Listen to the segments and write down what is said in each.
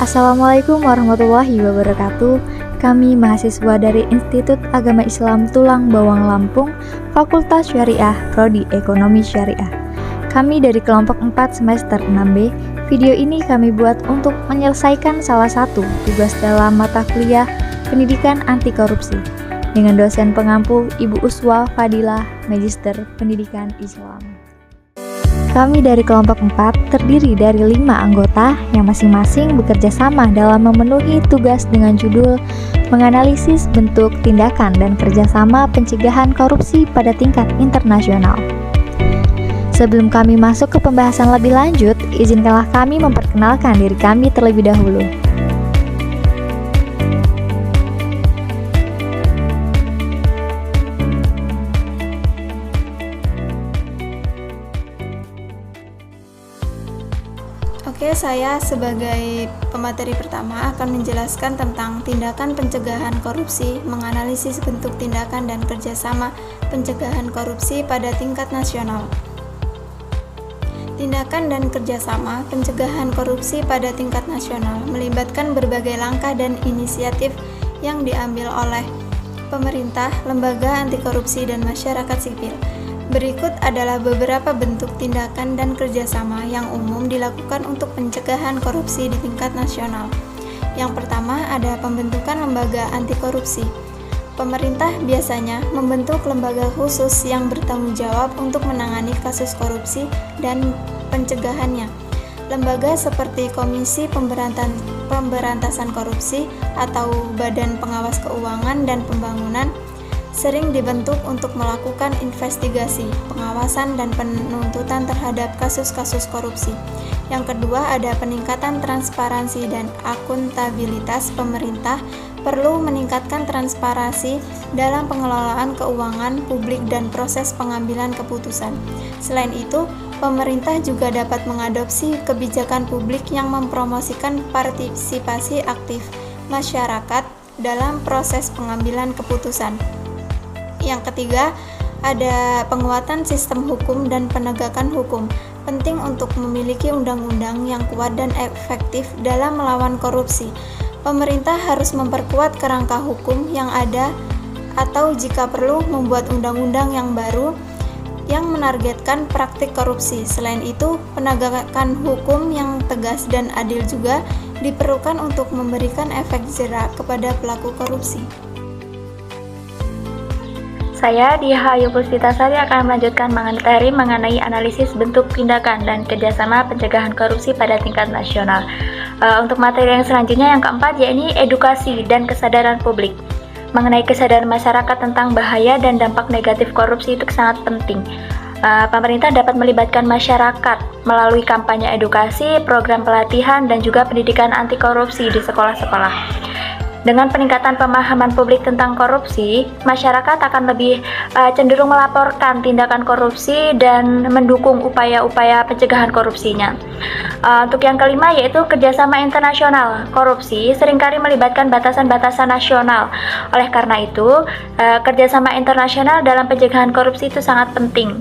Assalamualaikum warahmatullahi wabarakatuh. Kami mahasiswa dari Institut Agama Islam Tulang Bawang Lampung, Fakultas Syariah, Prodi Ekonomi Syariah. Kami dari kelompok 4 semester 6B. Video ini kami buat untuk menyelesaikan salah satu tugas dalam mata kuliah Pendidikan Anti Korupsi dengan dosen pengampu Ibu Uswa Fadilah, Magister Pendidikan Islam. Kami dari kelompok 4 terdiri dari 5 anggota yang masing-masing bekerja sama dalam memenuhi tugas dengan judul menganalisis bentuk tindakan dan kerjasama pencegahan korupsi pada tingkat internasional. Sebelum kami masuk ke pembahasan lebih lanjut, izinkanlah kami memperkenalkan diri kami terlebih dahulu. Oke, saya sebagai pemateri pertama akan menjelaskan tentang tindakan pencegahan korupsi, menganalisis bentuk tindakan dan kerjasama pencegahan korupsi pada tingkat nasional. Tindakan dan kerjasama pencegahan korupsi pada tingkat nasional melibatkan berbagai langkah dan inisiatif yang diambil oleh pemerintah, lembaga anti korupsi, dan masyarakat sipil. Berikut adalah beberapa bentuk tindakan dan kerjasama yang umum dilakukan untuk pencegahan korupsi di tingkat nasional. Yang pertama ada pembentukan lembaga anti korupsi. Pemerintah biasanya membentuk lembaga khusus yang bertanggung jawab untuk menangani kasus korupsi dan pencegahannya. Lembaga seperti Komisi Pemberantasan Korupsi atau Badan Pengawas Keuangan dan Pembangunan sering dibentuk untuk melakukan investigasi, pengawasan, dan penuntutan terhadap kasus-kasus korupsi. Yang kedua ada peningkatan transparansi dan akuntabilitas. Pemerintah perlu meningkatkan transparansi dalam pengelolaan keuangan publik dan proses pengambilan keputusan. Selain itu, pemerintah juga dapat mengadopsi kebijakan publik yang mempromosikan partisipasi aktif masyarakat dalam proses pengambilan keputusan. Yang ketiga, ada penguatan sistem hukum dan penegakan hukum. Penting untuk memiliki undang-undang yang kuat dan efektif dalam melawan korupsi. Pemerintah harus memperkuat kerangka hukum yang ada atau jika perlu membuat undang-undang yang baru yang menargetkan praktik korupsi. Selain itu, penegakan hukum yang tegas dan adil juga diperlukan untuk memberikan efek jera kepada pelaku korupsi. Saya, Diah Ayu Puspitasari, akan melanjutkan materi mengenai analisis bentuk tindakan dan kerjasama pencegahan korupsi pada tingkat nasional. Untuk materi yang selanjutnya, yang keempat, yaitu edukasi dan kesadaran publik. Mengenai kesadaran masyarakat tentang bahaya dan dampak negatif korupsi itu sangat penting. Pemerintah dapat melibatkan masyarakat melalui kampanye edukasi, program pelatihan, dan juga pendidikan anti korupsi di sekolah-sekolah. Dengan peningkatan pemahaman publik tentang korupsi, masyarakat akan lebih cenderung melaporkan tindakan korupsi dan mendukung upaya-upaya pencegahan korupsinya. Untuk yang kelima yaitu kerjasama internasional. Korupsi seringkali melibatkan batasan-batasan nasional. Oleh karena itu, kerjasama internasional dalam pencegahan korupsi itu sangat penting.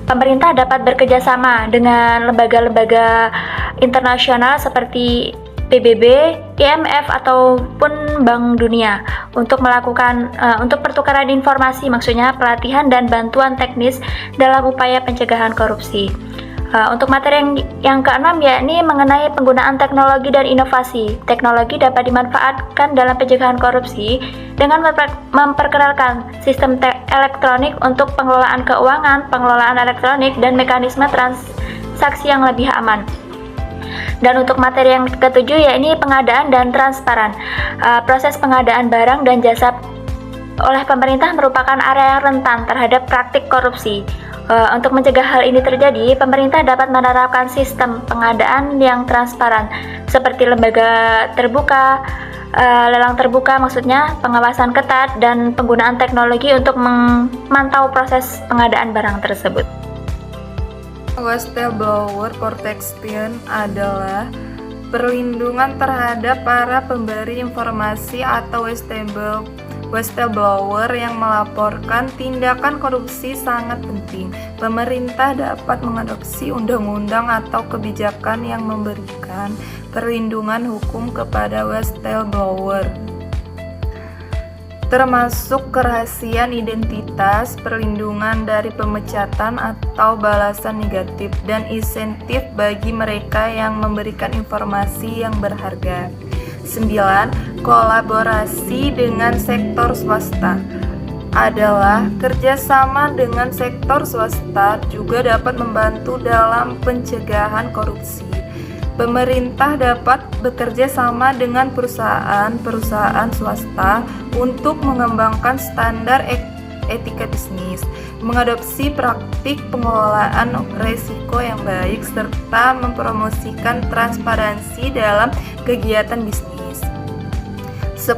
Pemerintah dapat bekerjasama dengan lembaga-lembaga internasional seperti PBB, IMF, ataupun Bank Dunia untuk melakukan pertukaran informasi, maksudnya pelatihan dan bantuan teknis dalam upaya pencegahan korupsi. Untuk materi yang keenam yakni mengenai penggunaan teknologi dan inovasi. Teknologi dapat dimanfaatkan dalam pencegahan korupsi dengan memperkenalkan sistem elektronik untuk pengelolaan keuangan, pengelolaan elektronik, dan mekanisme transaksi yang lebih aman. Dan untuk materi yang ketujuh yakni pengadaan dan transparan. Proses pengadaan barang dan jasa oleh pemerintah merupakan area yang rentan terhadap praktik korupsi. Untuk mencegah hal ini terjadi, pemerintah dapat menerapkan sistem pengadaan yang transparan seperti lembaga terbuka, lelang terbuka maksudnya, pengawasan ketat, dan penggunaan teknologi untuk memantau proses pengadaan barang tersebut. Whistleblower protection adalah perlindungan terhadap para pemberi informasi atau whistleblower whistleblower yang melaporkan tindakan korupsi sangat penting. Pemerintah dapat mengadopsi undang-undang atau kebijakan yang memberikan perlindungan hukum kepada whistleblower, termasuk kerahasiaan identitas, perlindungan dari pemecatan atau balasan negatif, dan insentif bagi mereka yang memberikan informasi yang berharga. 9. Kolaborasi dengan sektor swasta adalah kerjasama dengan sektor swasta juga dapat membantu dalam pencegahan korupsi. Pemerintah dapat bekerja sama dengan perusahaan swasta untuk mengembangkan standar etika bisnis, mengadopsi praktik pengelolaan risiko yang baik, serta mempromosikan transparansi dalam kegiatan bisnis. 10.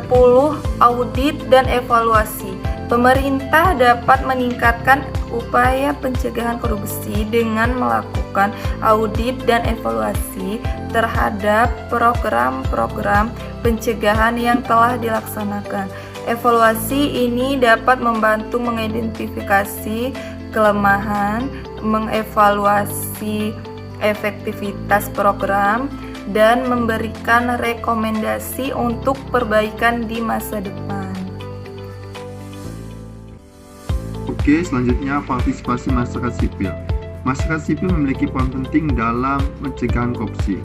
Audit dan evaluasi. Pemerintah dapat meningkatkan upaya pencegahan korupsi dengan melakukan audit dan evaluasi terhadap program-program pencegahan yang telah dilaksanakan. Evaluasi ini dapat membantu mengidentifikasi kelemahan, mengevaluasi efektivitas program, dan memberikan rekomendasi untuk perbaikan di masa depan. Oke, selanjutnya partisipasi masyarakat sipil. Masyarakat sipil memiliki peran penting dalam pencegahan korupsi.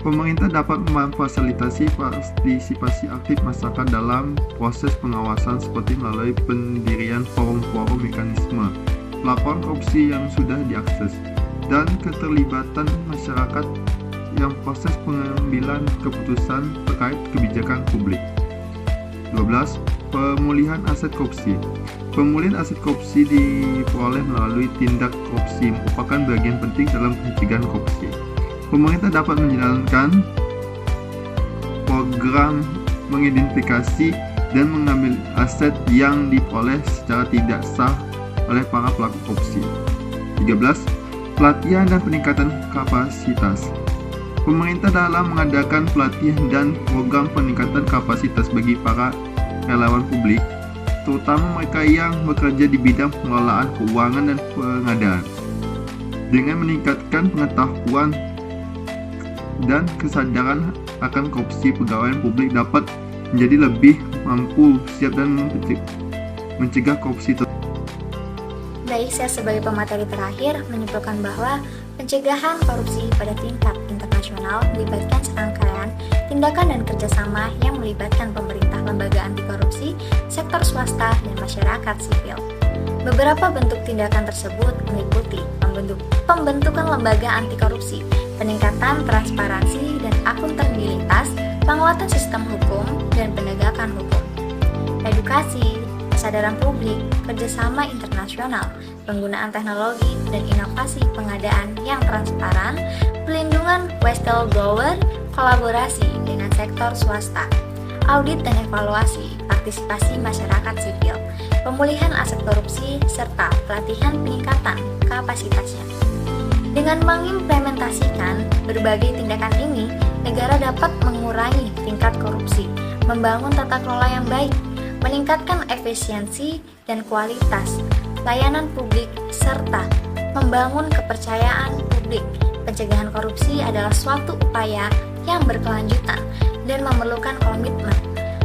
Pemerintah dapat memfasilitasi partisipasi aktif masyarakat dalam proses pengawasan seperti melalui pendirian forum-forum mekanisme laporan korupsi yang sudah diakses, dan keterlibatan masyarakat yang proses pengambilan keputusan terkait kebijakan publik. 12. Pemulihan aset korupsi. Pemulihan aset korupsi diperoleh melalui tindak korupsi merupakan bagian penting dalam pencegahan korupsi. Pemerintah dapat menjalankan program mengidentifikasi dan mengambil aset yang diperoleh secara tidak sah oleh para pelaku korupsi. 13. Pelatihan dan peningkatan kapasitas. Pemerintah dalam mengadakan pelatihan dan program peningkatan kapasitas bagi para relawan publik, terutama mereka yang bekerja di bidang pengelolaan keuangan dan pengadaan, dengan meningkatkan pengetahuan dan kesadaran akan korupsi. Pegawai publik dapat menjadi lebih mampu, siap, dan mencegah korupsi. Baik, saya sebagai pemateri terakhir menyimpulkan bahwa pencegahan korupsi pada tingkat internasional melibatkan serangkaian tindakan dan kerjasama yang melibatkan pemerintah, lembaga anti korupsi, sektor swasta, dan masyarakat sipil. Beberapa bentuk tindakan tersebut meliputi pembentukan lembaga anti korupsi, peningkatan transparansi dan akuntabilitas, penguatan sistem hukum, dan penegakan hukum, edukasi, kesadaran publik, kerjasama internasional, penggunaan teknologi dan inovasi pengadaan yang transparan, pelindungan whistleblower, kolaborasi dengan sektor swasta, audit dan evaluasi, partisipasi masyarakat sipil, pemulihan aset korupsi, serta pelatihan peningkatan kapasitasnya. Dengan mengimplementasikan berbagai tindakan ini, negara dapat mengurangi tingkat korupsi, membangun tata kelola yang baik, meningkatkan efisiensi dan kualitas layanan publik, serta membangun kepercayaan publik. Pencegahan korupsi adalah suatu upaya yang berkelanjutan dan memerlukan komitmen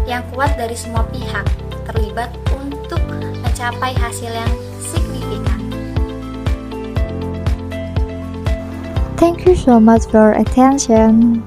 yang kuat dari semua pihak terlibat untuk mencapai hasil yang signifikan. Thank you so much for attention.